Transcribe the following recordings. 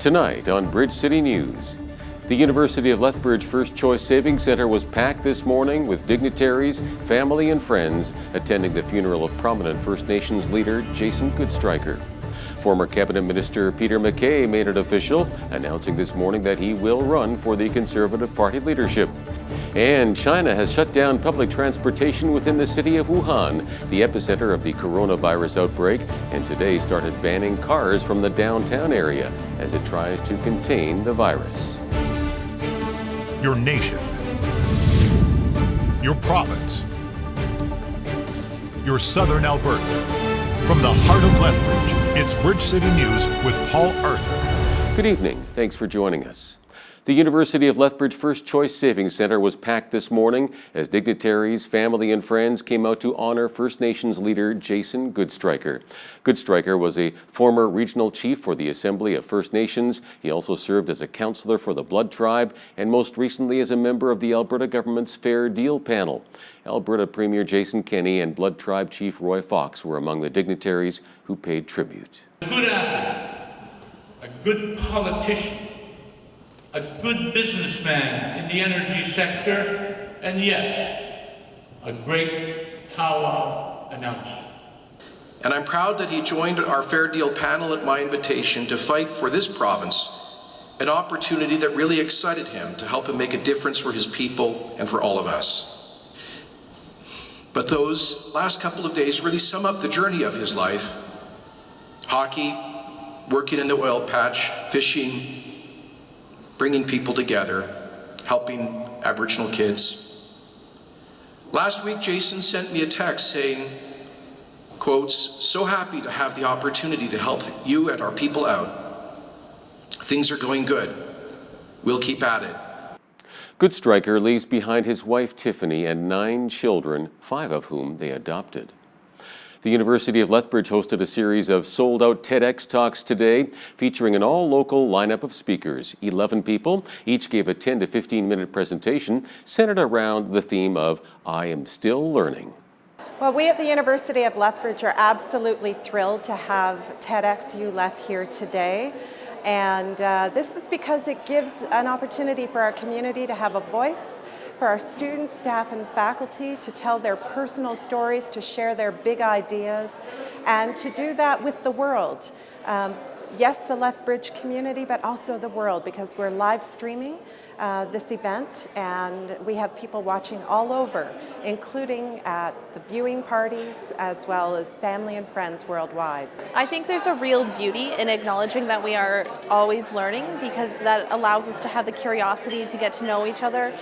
Tonight on Bridge City News, the University of Lethbridge First Choice Savings Center was packed this morning with dignitaries, family and friends attending the funeral of prominent First Nations leader Jason Goodstriker. Former Cabinet Minister Peter MacKay made it official, announcing this morning that he will run for the Conservative Party leadership. And China has shut down public transportation within the city of Wuhan, the epicenter of the coronavirus outbreak, and today started banning cars from the downtown area as it tries to contain the virus. Your nation, your province, your southern Alberta. From the heart of Lethbridge, it's Bridge City News with Paul Arthur. Good evening. Thanks for joining us. The University of Lethbridge First Choice Savings Center was packed this morning as dignitaries, family and friends came out to honor First Nations leader Jason Goodstriker. Goodstriker was a former regional chief for the Assembly of First Nations. He also served as a councillor for the Blood Tribe and most recently as a member of the Alberta government's Fair Deal panel. Alberta Premier Jason Kenney and Blood Tribe Chief Roy Fox were among the dignitaries who paid tribute. A good athlete, a good politician, a good businessman in the energy sector, and yes, a great powwow announcer. And I'm proud that he joined our Fair Deal panel at my invitation to fight for this province, an opportunity that really excited him to help him make a difference for his people and for all of us. But those last couple of days really sum up the journey of his life. Hockey, working in the oil patch, fishing, bringing people together, helping Aboriginal kids. Last week, Jason sent me a text saying, quotes, "So happy to have the opportunity to help you and our people out. Things are going good. We'll keep at it." Goodstriker leaves behind his wife Tiffany and 9 children, 5 of whom they adopted. The University of Lethbridge hosted a series of sold-out TEDx talks today, featuring an all-local lineup of speakers. 11 people, each gave a 10 to 15-minute presentation centered around the theme of "I am still learning." Well, we at the University of Lethbridge are absolutely thrilled to have TEDx ULeth here today. And this is because it gives an opportunity for our community to have a voice, for our students, staff, and faculty to tell their personal stories, to share their big ideas, and to do that with the world. Yes, the Lethbridge community, but also the world, because we're live streaming this event, and we have people watching all over, including at the viewing parties, as well as family and friends worldwide. I think there's a real beauty in acknowledging that we are always learning, because that allows us to have the curiosity to get to know each other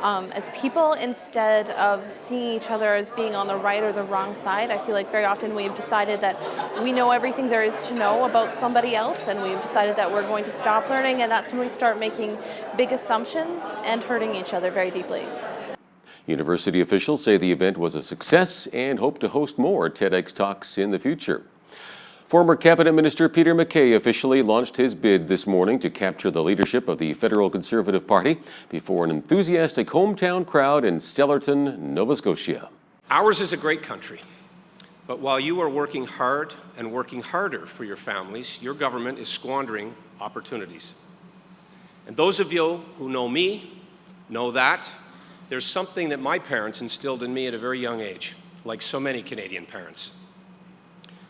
as people, instead of seeing each other as being on the right or the wrong side. I feel like very often we've decided that we know everything there is to know about somebody else, and we've decided that we're going to stop learning, and that's when we start making big assumptions and hurting each other very deeply. University officials say the event was a success and hope to host more TEDx talks in the future. Former Cabinet Minister Peter MacKay officially launched his bid this morning to capture the leadership of the federal Conservative Party before an enthusiastic hometown crowd in Stellarton, Nova Scotia. Ours is a great country, but while you are working hard and working harder for your families, your government is squandering opportunities. And those of you who know me know that there's something that my parents instilled in me at a very young age, like so many Canadian parents.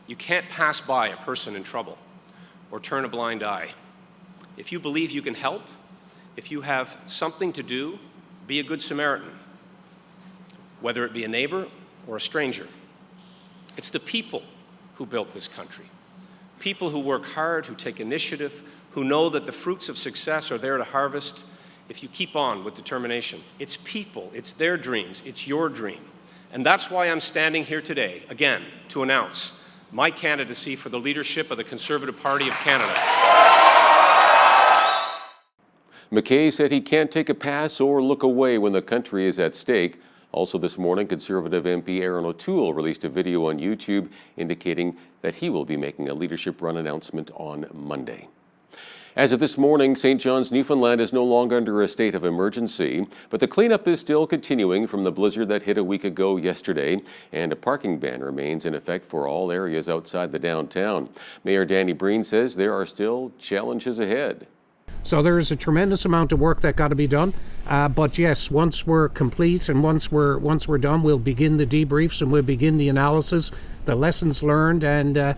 You can't pass by a person in trouble or turn a blind eye. If you believe you can help, if you have something to do, be a good Samaritan, whether it be a neighbor or a stranger. It's the people who built this country. People who work hard, who take initiative, who know that the fruits of success are there to harvest if you keep on with determination. It's people, it's their dreams, it's your dream. And that's why I'm standing here today, again, to announce my candidacy for the leadership of the Conservative Party of Canada. MacKay said he can't take a pass or look away when the country is at stake. Also this morning, Conservative MP Aaron O'Toole released a video on YouTube indicating that he will be making a leadership run announcement on Monday. As of this morning, St. John's, Newfoundland is no longer under a state of emergency, but the cleanup is still continuing from the blizzard that hit a week ago yesterday, and a parking ban remains in effect for all areas outside the downtown. Mayor Danny Breen says there are still challenges ahead. So there is a tremendous amount of work that got to be done. But yes, once we're complete and once we're done, we'll begin the debriefs and we'll begin the analysis, the lessons learned, and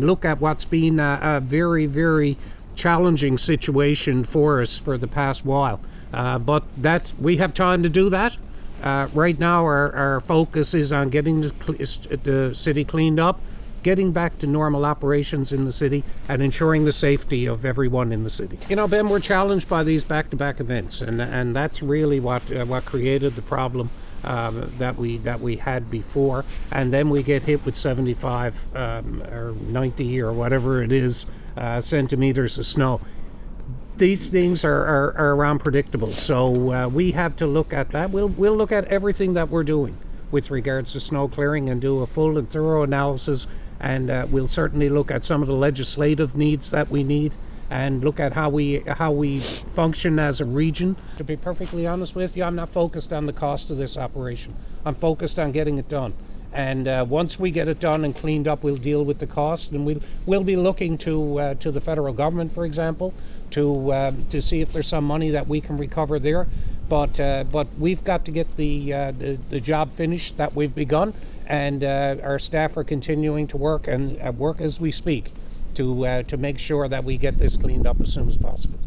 look at what's been a very, very challenging situation for us for the past while. But that we have time to do that. Right now, our focus is on getting the city cleaned up, getting back to normal operations in the city, and ensuring the safety of everyone in the city. You know, Ben, we're challenged by these back-to-back events, and that's really what created the problem that we had before. And then we get hit with 75 or 90 or whatever it is centimeters of snow. These things are unpredictable, so we have to look at that. We'll look at everything that we're doing with regards to snow clearing and do a full and thorough analysis, and we'll certainly look at some of the legislative needs that we need and look at how we function as a region. To be perfectly honest with you, I'm not focused on the cost of this operation. I'm focused on getting it done. And once we get it done and cleaned up, we'll deal with the cost, and we'll be looking to the federal government, for example, to see if there's some money that we can recover there. But we've got to get the job finished that we've begun, and our staff are continuing to work and work as we speak to make sure that we get this cleaned up as soon as possible.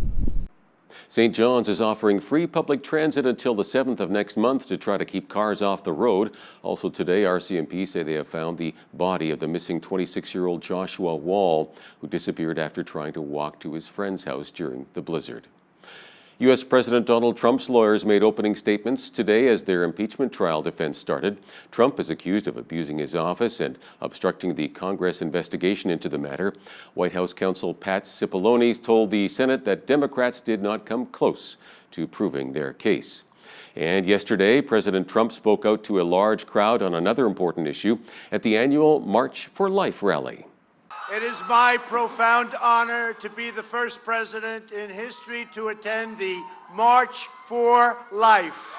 St. John's is offering free public transit until the 7th of next month to try to keep cars off the road. Also today, RCMP say they have found the body of the missing 26-year-old Joshua Wall, who disappeared after trying to walk to his friend's house during the blizzard. U.S. President Donald Trump's lawyers made opening statements today as their impeachment trial defense started. Trump is accused of abusing his office and obstructing the Congress investigation into the matter. White House counsel Pat Cipollone told the Senate that Democrats did not come close to proving their case. And yesterday, President Trump spoke out to a large crowd on another important issue at the annual March for Life rally. It is my profound honor to be the first president in history to attend the March for Life.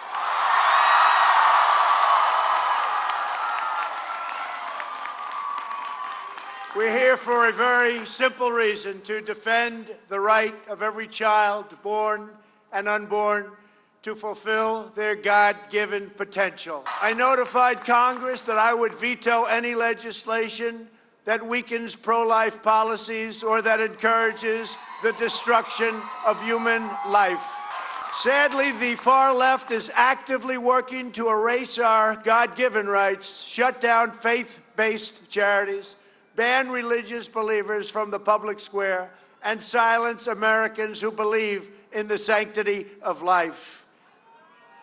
We're here for a very simple reason: to defend the right of every child, born and unborn, to fulfill their God-given potential. I notified Congress that I would veto any legislation that weakens pro-life policies or that encourages the destruction of human life. Sadly, the far left is actively working to erase our God-given rights, shut down faith-based charities, ban religious believers from the public square, and silence Americans who believe in the sanctity of life.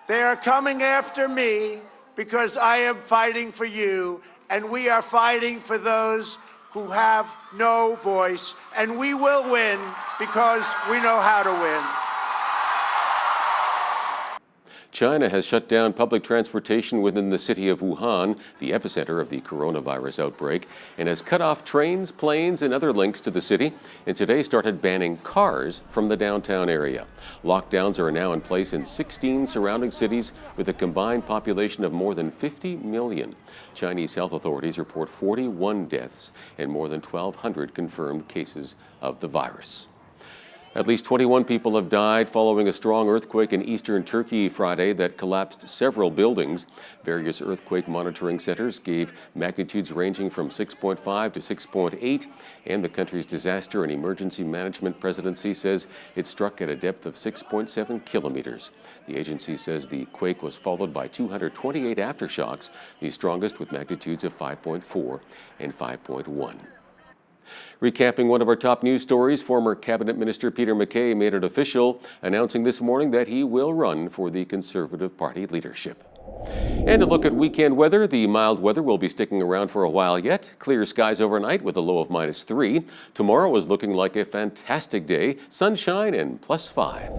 They are coming after me because I am fighting for you, and we are fighting for those who have no voice, and we will win because we know how to win. China has shut down public transportation within the city of Wuhan, the epicenter of the coronavirus outbreak, and has cut off trains, planes, and other links to the city, and today started banning cars from the downtown area. Lockdowns are now in place in 16 surrounding cities with a combined population of more than 50 million. Chinese health authorities report 41 deaths and more than 1,200 confirmed cases of the virus. At least 21 people have died following a strong earthquake in eastern Turkey Friday that collapsed several buildings. Various earthquake monitoring centers gave magnitudes ranging from 6.5 to 6.8, and the country's Disaster and Emergency Management Presidency says it struck at a depth of 6.7 kilometers. The agency says the quake was followed by 228 aftershocks, the strongest with magnitudes of 5.4 and 5.1. Recapping one of our top news stories, former Cabinet Minister Peter MacKay made it official, announcing this morning that he will run for the Conservative Party leadership. And a look at weekend weather. The mild weather will be sticking around for a while yet. Clear skies overnight with a low of -3. Tomorrow is looking like a fantastic day, sunshine and +5.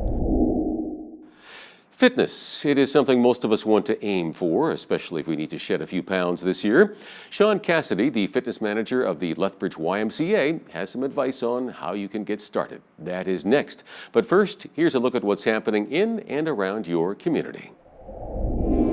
Fitness. It is something most of us want to aim for, especially if we need to shed a few pounds this year. Sean Cassidy, the fitness manager of the Lethbridge YMCA, has some advice on how you can get started. That is next. But first, here's a look at what's happening in and around your community.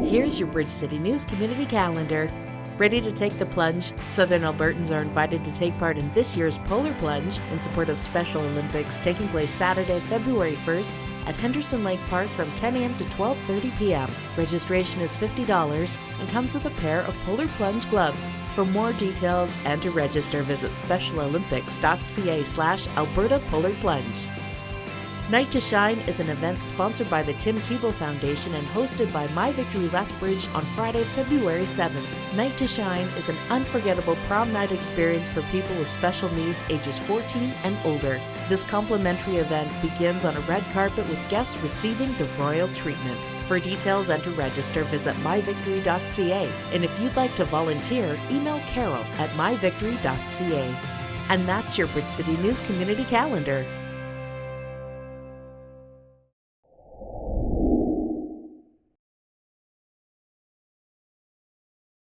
Here's your Bridge City News Community Calendar. Ready to take the plunge? Southern Albertans are invited to take part in this year's Polar Plunge in support of Special Olympics taking place Saturday, February 1st at Henderson Lake Park from 10 a.m. to 12:30 p.m. Registration is $50 and comes with a pair of Polar Plunge gloves. For more details and to register, visit specialolympics.ca/Alberta Polar Plunge. Night to Shine is an event sponsored by the Tim Tebow Foundation and hosted by My Victory Lethbridge on Friday, February 7th. Night to Shine is an unforgettable prom night experience for people with special needs ages 14 and older. This complimentary event begins on a red carpet with guests receiving the royal treatment. For details and to register, visit myvictory.ca. And if you'd like to volunteer, email Carol at myvictory.ca. And that's your Bridge City News Community Calendar.